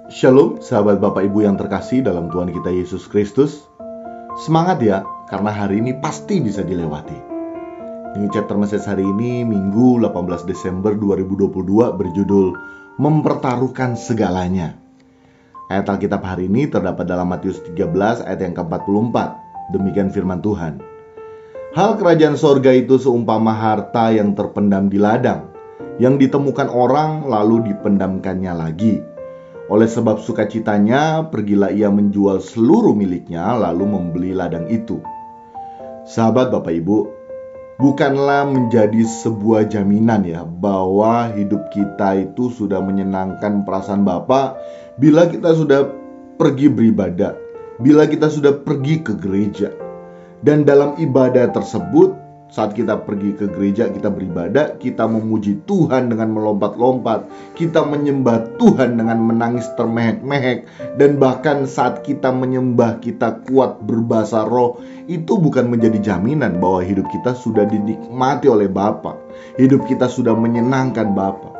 Shalom, sahabat Bapak Ibu yang terkasih dalam Tuhan kita Yesus Kristus. Semangat ya, karena hari ini pasti bisa dilewati. Ini chapter message hari ini, Minggu 18 Desember 2022, berjudul Mempertaruhkan Segalanya. Ayat Alkitab hari ini terdapat dalam Matius 13 ayat yang ke-44. Demikian firman Tuhan. Hal kerajaan sorga itu seumpama harta yang terpendam di ladang, yang ditemukan orang lalu dipendamkannya lagi. Oleh sebab sukacitanya, pergilah ia menjual seluruh miliknya lalu membeli ladang itu. Sahabat Bapak Ibu, bukanlah menjadi sebuah jaminan ya bahwa hidup kita itu sudah menyenangkan perasaan Bapa bila kita sudah pergi beribadah, bila kita sudah pergi ke gereja. Dan dalam ibadah tersebut, saat kita pergi ke gereja, kita beribadah, kita memuji Tuhan dengan melompat-lompat, kita menyembah Tuhan dengan menangis termehek-mehek, dan bahkan saat kita menyembah, kita kuat berbahasa roh. Itu bukan menjadi jaminan bahwa hidup kita sudah dinikmati oleh Bapa, hidup kita sudah menyenangkan Bapa.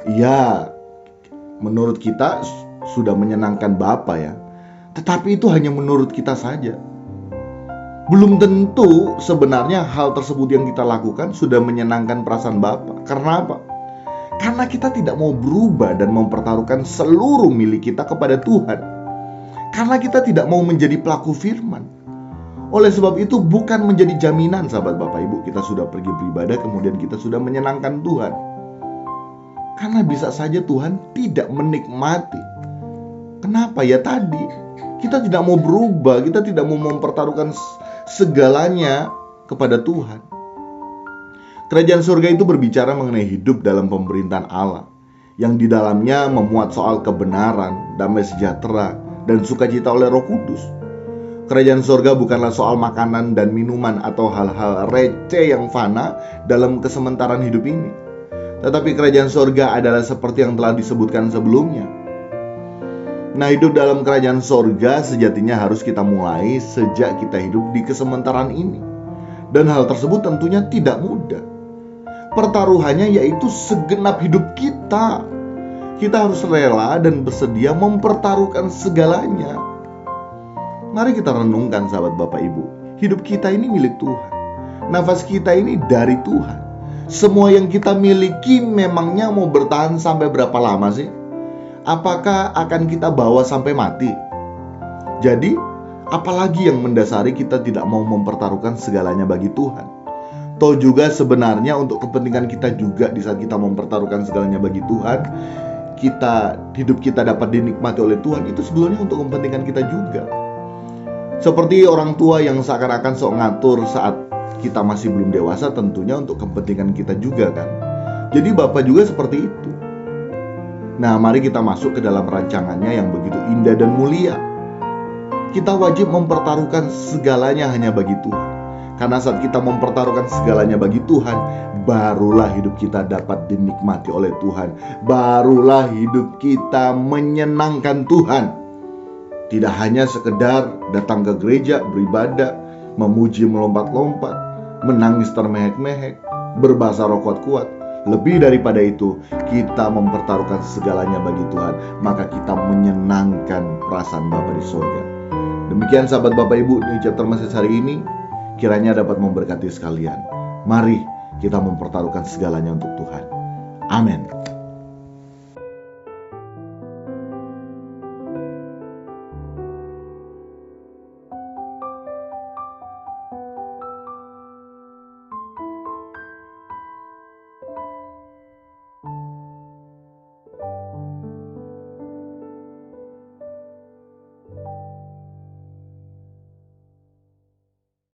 Ya, menurut kita sudah menyenangkan Bapa ya, tetapi itu hanya menurut kita saja. Belum tentu sebenarnya hal tersebut yang kita lakukan sudah menyenangkan perasaan Bapa. Karena apa? Karena kita tidak mau berubah dan mempertaruhkan seluruh milik kita kepada Tuhan. Karena kita tidak mau menjadi pelaku firman. Oleh sebab itu bukan menjadi jaminan sahabat Bapak Ibu kita sudah pergi beribadah kemudian kita sudah menyenangkan Tuhan. Karena bisa saja Tuhan tidak menikmati. Kenapa? Ya tadi kita tidak mau berubah, kita tidak mau mempertaruhkan segalanya kepada Tuhan. Kerajaan surga itu berbicara mengenai hidup dalam pemerintahan Allah, yang di dalamnya memuat soal kebenaran, damai sejahtera, dan sukacita oleh Roh Kudus. Kerajaan surga bukanlah soal makanan dan minuman atau hal-hal receh yang fana dalam kesementaraan hidup ini. Tetapi kerajaan surga adalah seperti yang telah disebutkan sebelumnya. Nah, hidup dalam kerajaan sorga sejatinya harus kita mulai sejak kita hidup di kesementaraan ini. Dan hal tersebut tentunya tidak mudah. Pertaruhannya yaitu segenap hidup kita. Kita harus rela dan bersedia mempertaruhkan segalanya. Mari kita renungkan sahabat Bapak Ibu. Hidup kita ini milik Tuhan. Nafas kita ini dari Tuhan. Semua yang kita miliki memangnya mau bertahan sampai berapa lama sih? Apakah akan kita bawa sampai mati? Jadi, apalagi yang mendasari kita tidak mau mempertaruhkan segalanya bagi Tuhan? Toh juga sebenarnya untuk kepentingan kita juga di saat kita mempertaruhkan segalanya bagi Tuhan, hidup kita dapat dinikmati oleh Tuhan, itu sebetulnya untuk kepentingan kita juga. Seperti orang tua yang seakan-akan sok ngatur saat kita masih belum dewasa, tentunya untuk kepentingan kita juga kan. Jadi Bapak juga seperti itu. Nah, mari kita masuk ke dalam rancangannya yang begitu indah dan mulia. Kita wajib mempertaruhkan segalanya hanya bagi Tuhan. Karena saat kita mempertaruhkan segalanya bagi Tuhan, barulah hidup kita dapat dinikmati oleh Tuhan. Barulah hidup kita menyenangkan Tuhan. Tidak hanya sekedar datang ke gereja, beribadah, memuji melompat-lompat, menangis termehek-mehek, berbahasa roh kuat-kuat. Lebih daripada itu, kita mempertaruhkan segalanya bagi Tuhan, maka kita menyenangkan perasaan Bapa di surga. Demikian sahabat Bapak Ibu di chapter message hari ini, kiranya dapat memberkati sekalian. Mari kita mempertaruhkan segalanya untuk Tuhan. Amin.